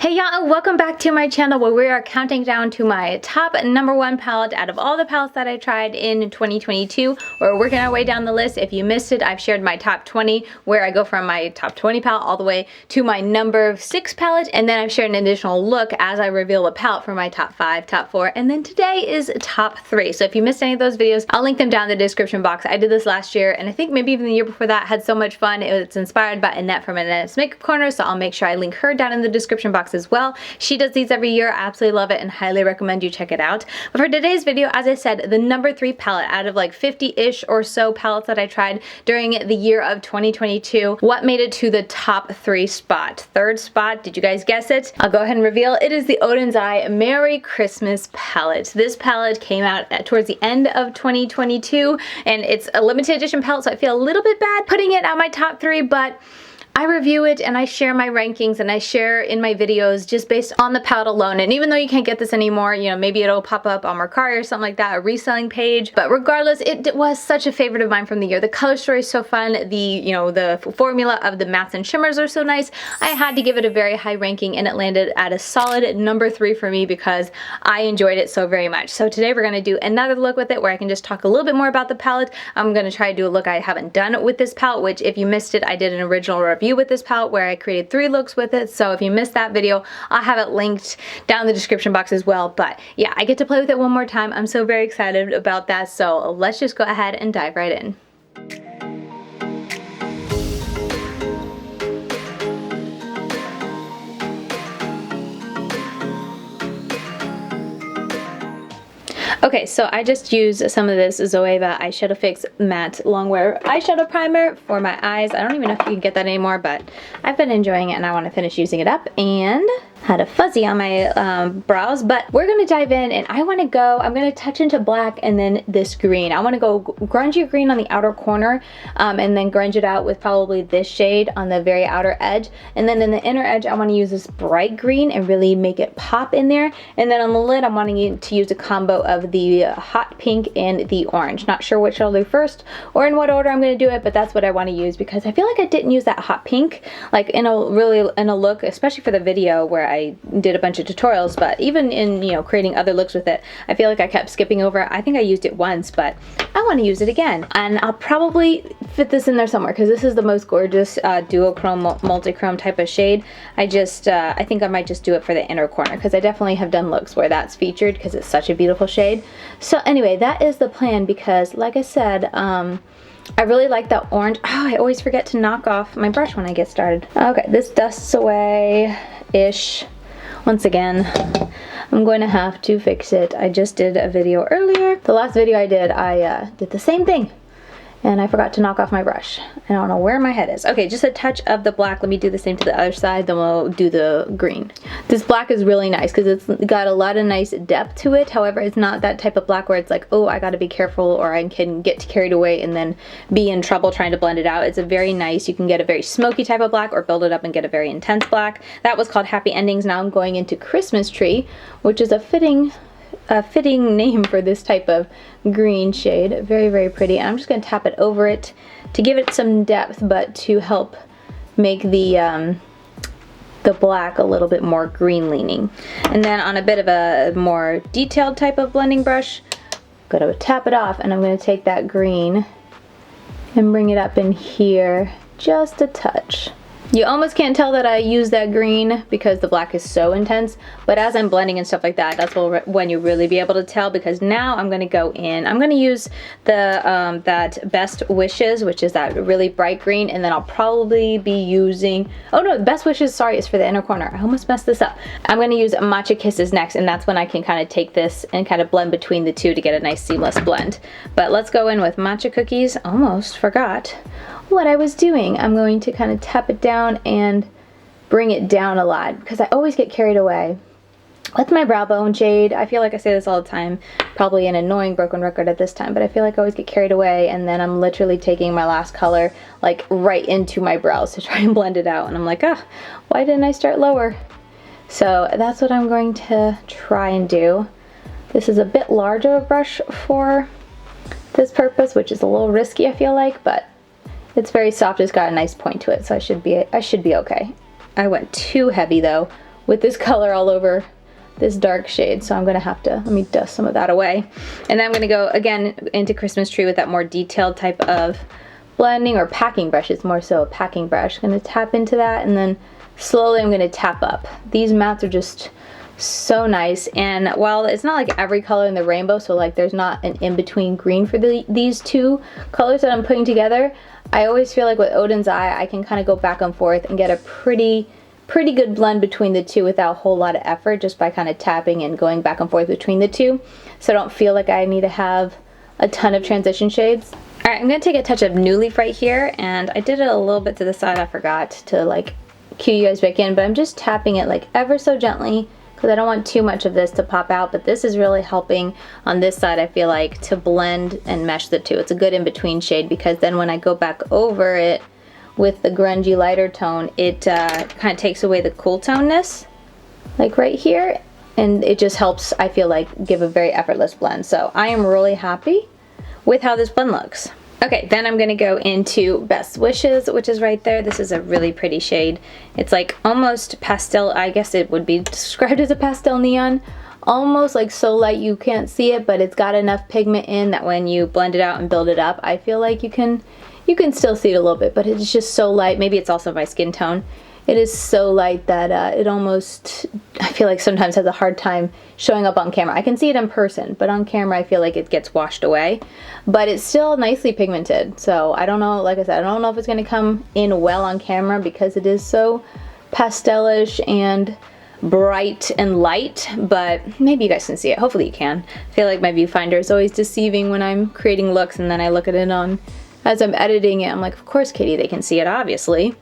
Hey y'all, and welcome back to my channel where we are counting down to my top #1 palette out of all the palettes that I tried in 2022. We're working our way down the list. If you missed it, I've shared my top 20 where I go from my top 20 palette all the way to my number 6 palette, and then I've shared an additional look as I reveal a palette for my top 5, top 4, and then today is top 3. So if you missed any of those videos, I'll link them down in the description box. I did this last year, and I think maybe even the year before that. Had so much fun. It's inspired by Annette from Annette's Makeup Corner, so I'll make sure I link her down in the description box as well. She does these every year. I absolutely love it and highly recommend you check it out. But for today's video, as I said, the number 3 palette out of like 50-ish or so palettes that I tried during the year of 2022. What made it to the top 3 spot? Third spot, did you guys guess it? I'll go ahead and reveal. It is the Odens Merry Christmas palette. This palette came out towards the end of 2022, and it's a limited edition palette, so I feel a little bit bad putting it on my top 3, but I review it and I share my rankings and I share in my videos just based on the palette alone. And even though you can't get this anymore, you know, maybe it'll pop up on Mercari or something like that, a reselling page. But regardless, it was such a favorite of mine from the year. The color story is so fun. The formula of the mattes and shimmers are so nice. I had to give it a very high ranking, and it landed at a solid number 3 for me because I enjoyed it so very much. So today we're going to do another look with it where I can just talk a little bit more about the palette. I'm going to try to do a look I haven't done with this palette, which if you missed it, I did an original review with this palette where I created 3 looks with it. So if you missed that video, I'll have it linked down in the description box as well. But yeah, I get to play with it one more time. I'm so very excited about that. So let's just go ahead and dive right in. Okay, so I just used some of this Zoeva Eyeshadow Fix Matte Longwear Eyeshadow Primer for my eyes. I don't even know if you can get that anymore, but I've been enjoying it and I want to finish using it up. And had a fuzzy on my brows, but we're going to dive in, and I'm going to touch into black and then this green. I want to go grungy green on the outer corner, and then grunge it out with probably this shade on the very outer edge. And then in the inner edge, I want to use this bright green and really make it pop in there. And then on the lid, I'm wanting to use a combo of the hot pink and the orange. Not sure which I'll do first or in what order I'm going to do it, but that's what I want to use because I feel like I didn't use that hot pink like in a look, especially for the video where I did a bunch of tutorials, but even in, you know, creating other looks with it, I feel like I kept skipping over it. I think I used it once, but I want to use it again. And I'll probably fit this in there somewhere because this is the most gorgeous duochrome, multi-chrome type of shade. I think I might just do it for the inner corner because I definitely have done looks where that's featured because it's such a beautiful shade. So anyway, that is the plan because like I said, I really like that orange. Oh, I always forget to knock off my brush when I get started. Okay, this dusts away-ish. Once again, I'm going to have to fix it. I just did a video earlier. The last video I did the same thing. And I forgot to knock off my brush. I don't know where my head is. Okay, just a touch of the black. Let me do the same to the other side, then we'll do the green. This black is really nice because it's got a lot of nice depth to it. However, it's not that type of black where it's like, oh, I gotta be careful or I can get carried away and then be in trouble trying to blend it out. It's a very nice, you can get a very smoky type of black or build it up and get a very intense black. That was called Happy Endings. Now I'm going into Christmas Tree, which is a fitting name for this type of green shade. Very, very pretty. And I'm just going to tap it over it to give it some depth, but to help make the black a little bit more green leaning. And then on a bit of a more detailed type of blending brush, I'm going to tap it off, and I'm going to take that green and bring it up in here just a touch. You almost can't tell that I use that green because the black is so intense, but as I'm blending and stuff like that, that's when you really be able to tell, because now I'm going to go in. I'm going to use the that Best Wishes, which is that really bright green, and then I'll probably be using, oh no, Best Wishes, sorry, is for the inner corner. I almost messed this up. I'm going to use Matcha Kisses next, and that's when I can kind of take this and kind of blend between the two to get a nice seamless blend. But let's go in with Matcha Cookies. Almost forgot what I was doing. I'm going to kind of tap it down and bring it down a lot because I always get carried away with my brow bone shade. I feel like I say this all the time, probably an annoying broken record at this time, but I feel like I always get carried away, and then I'm literally taking my last color like right into my brows to try and blend it out, and I'm like, ah, why didn't I start lower? So that's what I'm going to try and do. This is a bit larger of a brush for this purpose, which is a little risky, I feel like, but it's very soft. It's got a nice point to it, so I should be okay. I went too heavy though with this color all over this dark shade, so I'm gonna have to, let me dust some of that away. And then I'm gonna go again into Christmas tree with that more detailed type of blending, or packing brush. It's more so a packing brush. I'm gonna tap into that, and then slowly I'm gonna tap up. These mattes are just so nice, and while it's not like every color in the rainbow, so like there's not an in-between green for these two colors that I'm putting together, I always feel like with Odens Eye I can kind of go back and forth and get a pretty good blend between the two without a whole lot of effort, just by kind of tapping and going back and forth between the two, so I don't feel like I need to have a ton of transition shades. Alright, I'm going to take a touch of New Leaf right here, and I did it a little bit to the side. I forgot to like cue you guys back in, but I'm just tapping it like ever so gently because I don't want too much of this to pop out, but this is really helping on this side, I feel like, to blend and mesh the two. It's a good in-between shade, because then when I go back over it with the grungy lighter tone, it kind of takes away the cool toneness, like right here, and it just helps, I feel like, give a very effortless blend. So I am really happy with how this blend looks. Okay, then I'm gonna go into Best Wishes, which is right there. This is a really pretty shade. It's like almost pastel, I guess it would be described as a pastel neon. Almost like so light you can't see it, but it's got enough pigment in that when you blend it out and build it up, I feel like you can still see it a little bit, but it's just so light. Maybe it's also my skin tone. It is so light that it almost, I feel like sometimes has a hard time showing up on camera. I can see it in person, but on camera I feel like it gets washed away. But it's still nicely pigmented, so I don't know, like I said, I don't know if it's going to come in well on camera because it is so pastelish and bright and light, but maybe you guys can see it. Hopefully you can. I feel like my viewfinder is always deceiving when I'm creating looks, and then I look at it on, as I'm editing it, I'm like, of course, Katie, they can see it, obviously.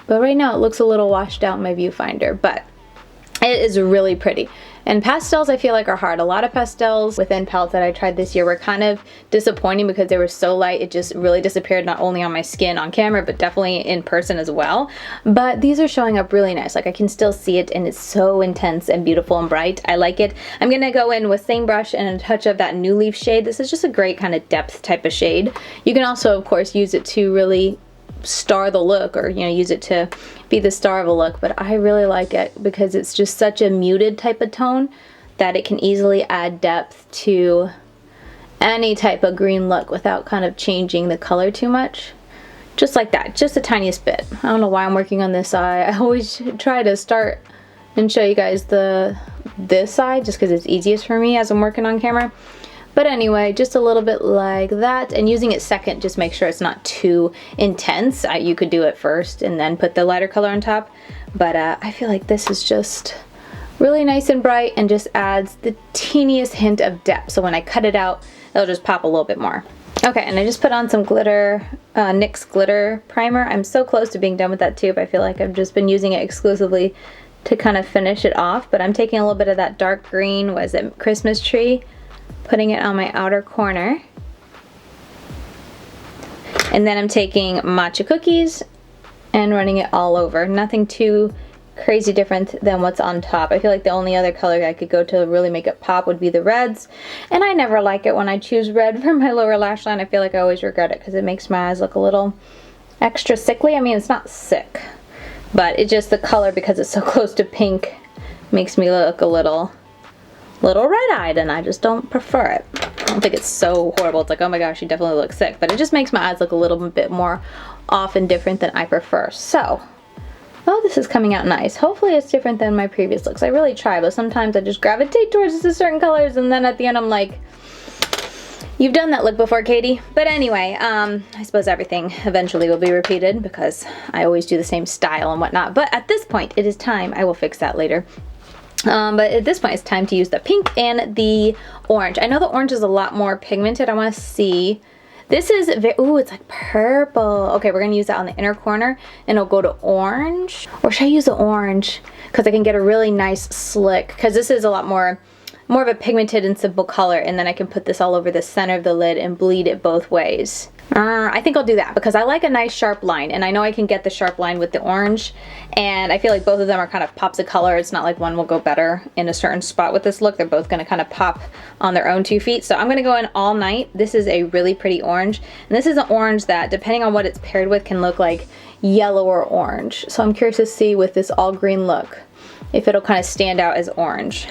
But right now it looks a little washed out in my viewfinder, but it is really pretty. And pastels I feel like are hard. A lot of pastels within palettes that I tried this year were kind of disappointing because they were so light. It just really disappeared, not only on my skin on camera, but definitely in person as well. But these are showing up really nice. Like I can still see it, and it's so intense and beautiful and bright. I like it. I'm gonna go in with same brush and a touch of that New Leaf shade. This is just a great kind of depth type of shade. You can also, of course, use it to really star the look, or use it to be the star of a look, but I really like it because it's just such a muted type of tone that it can easily add depth to any type of green look without kind of changing the color too much. Just like that, just the tiniest bit. I don't know why I'm working on this eye. I always try to start and show you guys this eye just because it's easiest for me as I'm working on camera. But anyway, just a little bit like that, and using it second, just make sure it's not too intense. You could do it first and then put the lighter color on top, but I feel like this is just really nice and bright and just adds the teeniest hint of depth. So when I cut it out, it'll just pop a little bit more. Okay, and I just put on some glitter, NYX glitter primer. I'm so close to being done with that tube. I feel like I've just been using it exclusively to kind of finish it off, but I'm taking a little bit of that dark green, was it Christmas tree? Putting it on my outer corner, and then I'm taking matcha cookies and running it all over. Nothing too crazy different than what's on top. I feel like the only other color I could go to really make it pop would be the reds, and I never like it when I choose red for my lower lash line. I feel like I always regret it because it makes my eyes look a little extra sickly. I mean, it's not sick, but it's just the color, because it's so close to pink, makes me look a little red-eyed, and I just don't prefer it. I don't think it's so horrible. It's like, oh my gosh, you definitely look sick, but it just makes my eyes look a little bit more off and different than I prefer. So, oh, this is coming out nice. Hopefully it's different than my previous looks. I really try, but sometimes I just gravitate towards certain colors, and then at the end I'm like, you've done that look before, Katie. But anyway, I suppose everything eventually will be repeated because I always do the same style and whatnot. But at this point, it is time. I will fix that later. But at this point, it's time to use the pink and the orange. I know the orange is a lot more pigmented. I want to see. This is, ooh, it's like purple. Okay, we're going to use that on the inner corner, and it'll go to orange. Or should I use the orange? Because I can get a really nice slick, because this is a lot more of a pigmented and simple color, and then I can put this all over the center of the lid and bleed it both ways. I think I'll do that because I like a nice sharp line, and I know I can get the sharp line with the orange, and I feel like both of them are kind of pops of color. It's not like one will go better in a certain spot with this look. They're both going to kind of pop on their own 2 feet. So I'm going to go in all night. This is a really pretty orange, and this is an orange that, depending on what it's paired with, can look like yellow or orange. So I'm curious to see with this all green look if it'll kind of stand out as orange.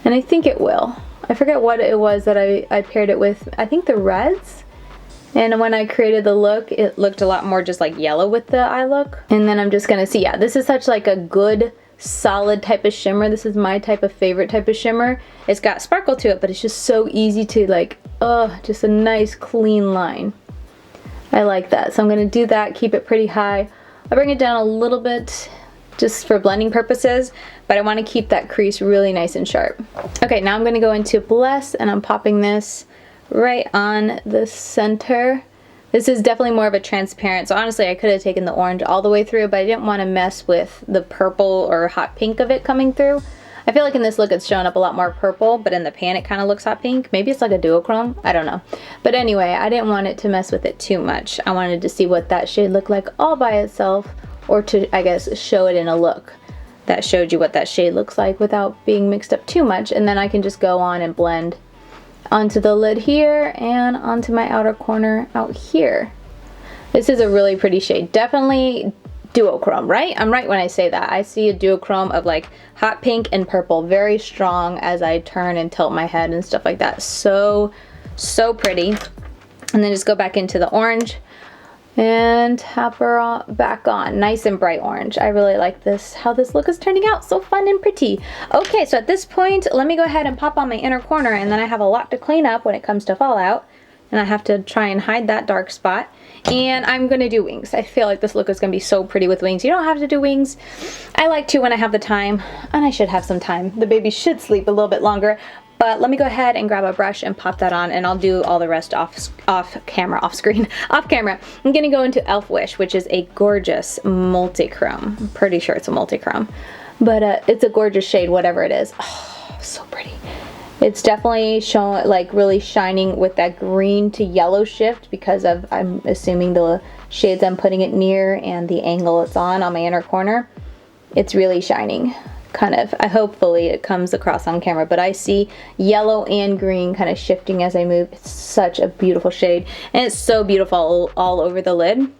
And I think it will. I forget what it was that I paired it with. I think the reds. And when I created the look, it looked a lot more just like yellow with the eye look. And then I'm just gonna see, yeah, this is such like a good, solid type of shimmer. This is my type of favorite type of shimmer. It's got sparkle to it, but it's just so easy to like, just a nice clean line. I like that. So I'm gonna do that, keep it pretty high. I'll bring it down a little bit just for blending purposes, but I wanna keep that crease really nice and sharp. Okay, now I'm gonna go into Bless, and I'm popping this right on the center. This is definitely more of a transparent, so honestly I could have taken the orange all the way through, but I didn't want to mess with the purple or hot pink of it coming through. I feel like in this look it's showing up a lot more purple, but in the pan it kind of looks hot pink. Maybe it's like a duochrome, I don't know. But anyway, I didn't want it to mess with it too much. I wanted to see what that shade looked like all by itself, or to, I guess, show it in a look that showed you what that shade looks like without being mixed up too much, and then I can just go on and blend onto the lid here and onto my outer corner out here. This is a really pretty shade. Definitely duochrome, right? I'm right when I say that. I see a duochrome of like hot pink and purple, very strong as I turn and tilt my head and stuff like that. So pretty. And then just go back into the orange and tap her back on. Nice and bright orange. I really like this, how this look is turning out. So fun and pretty. Okay, so at this point, let me go ahead and pop on my inner corner, and then I have a lot to clean up when it comes to fallout, and I have to try and hide that dark spot. And I'm gonna do wings. I feel like this look is gonna be so pretty with wings. You don't have to do wings. I like to when I have the time, and I should have some time. The baby should sleep a little bit longer. But let me go ahead and grab a brush and pop that on, and I'll do all the rest off camera, off screen, off camera. I'm gonna go into Elf Wish, which is a gorgeous multi-chrome. I'm pretty sure it's a multi-chrome, but it's a gorgeous shade, whatever it is. Oh, so pretty. It's definitely showing, like, really shining with that green to yellow shift because of, I'm assuming, the shades I'm putting it near and the angle it's on my inner corner. It's really shining. Kind of, hopefully it comes across on camera, but I see yellow and green kind of shifting as I move. It's such a beautiful shade, and it's so beautiful all over the lid.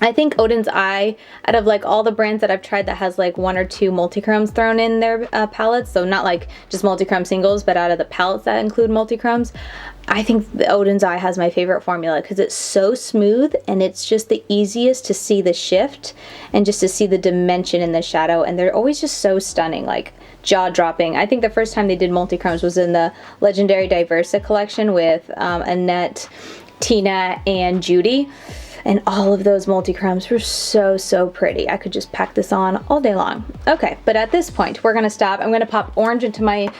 I think Odens Eye, out of like all the brands that I've tried that has like 1 or 2 multi-chromes thrown in their palettes, so not like just multi-chrome singles, but out of the palettes that include multi-chromes, I think the Odens Eye has my favorite formula because it's so smooth, and it's just the easiest to see the shift and just to see the dimension in the shadow, and they're always just so stunning, like jaw-dropping. I think the first time they did multi-chromes was in the Legendary Diversa collection with Annette, Tina, and Judy. And all of those multi-chromes were so pretty. I could just pack this on all day long. Okay, but at this point, we're gonna stop. I'm gonna pop orange into my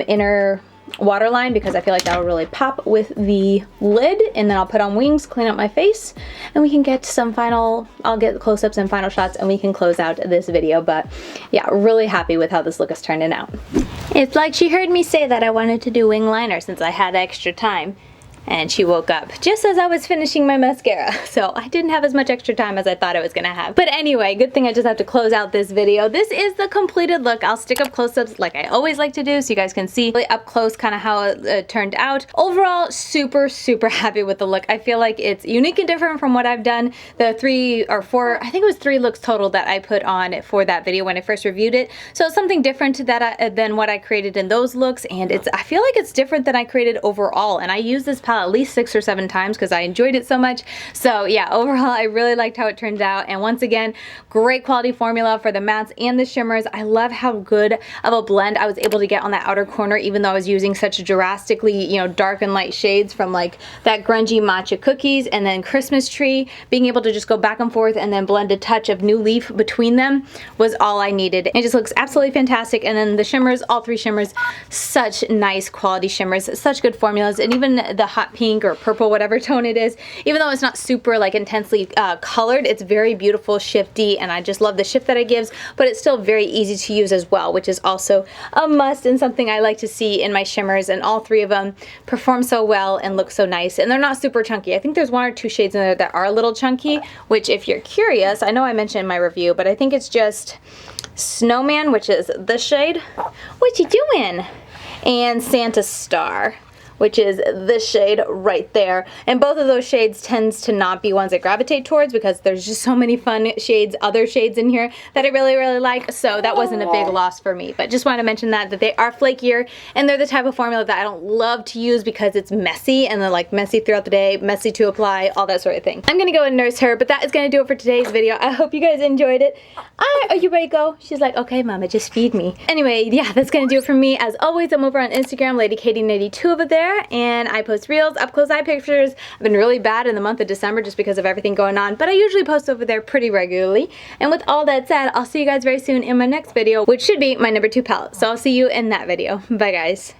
inner waterline because I feel like that'll really pop with the lid, and then I'll put on wings, clean up my face, and we can get some final, I'll get close-ups and final shots, and we can close out this video. But yeah, really happy with how this look is turning out. It's like she heard me say that I wanted to do wing liner since I had extra time. And she woke up just as I was finishing my mascara. So I didn't have as much extra time as I thought I was gonna have. But anyway, good thing I just have to close out this video. This is the completed look. I'll stick up close-ups like I always like to do so you guys can see really up close kind of how it turned out. Overall, super happy with the look. I feel like it's unique and different from what I've done. The 3 or 4, I think it was 3 looks total that I put on for that video when I first reviewed it. So it's something different than what I created in those looks, and I feel like it's different than I created overall. And I use this palette at least 6 or 7 times because I enjoyed it so much. So yeah, overall I really liked how it turned out, and once again, great quality formula for the mattes and the shimmers. I love how good of a blend I was able to get on that outer corner, even though I was using such drastically, you know, dark and light shades from like that grungy matcha cookies and then Christmas tree. Being able to just go back and forth and then blend a touch of new leaf between them was all I needed. It just looks absolutely fantastic. And then the shimmers, all 3 shimmers, such nice quality shimmers, such good formulas, and even the hot pink or purple, whatever tone it is, even though it's not super like intensely colored, it's very beautiful, shifty, and I just love the shift that it gives, but it's still very easy to use as well, which is also a must and something I like to see in my shimmers. And all 3 of them perform so well and look so nice, and they're not super chunky. I think there's 1 or 2 shades in there that are a little chunky, which if you're curious, I know I mentioned in my review, but I think it's just Snowman, which is this shade, what you doing, and Santa Star, which is this shade right there. And both of those shades tends to not be ones I gravitate towards because there's just so many fun shades, other shades in here that I really, really like. So that wasn't a big loss for me. But just want to mention that they are flakier and they're the type of formula that I don't love to use because it's messy and they're like messy throughout the day, messy to apply, all that sort of thing. I'm gonna go and nurse her, but that is gonna do it for today's video. I hope you guys enjoyed it. Are you ready to go? She's like, okay, mama, just feed me. Anyway, yeah, that's gonna do it for me. As always, I'm over on Instagram, LadyKatie92 over there, and I post reels, up close eye pictures. I've been really bad in the month of December just because of everything going on, but I usually post over there pretty regularly. And with all that said, I'll see you guys very soon in my next video, which should be my number 2 palette. So I'll see you in that video. Bye, guys.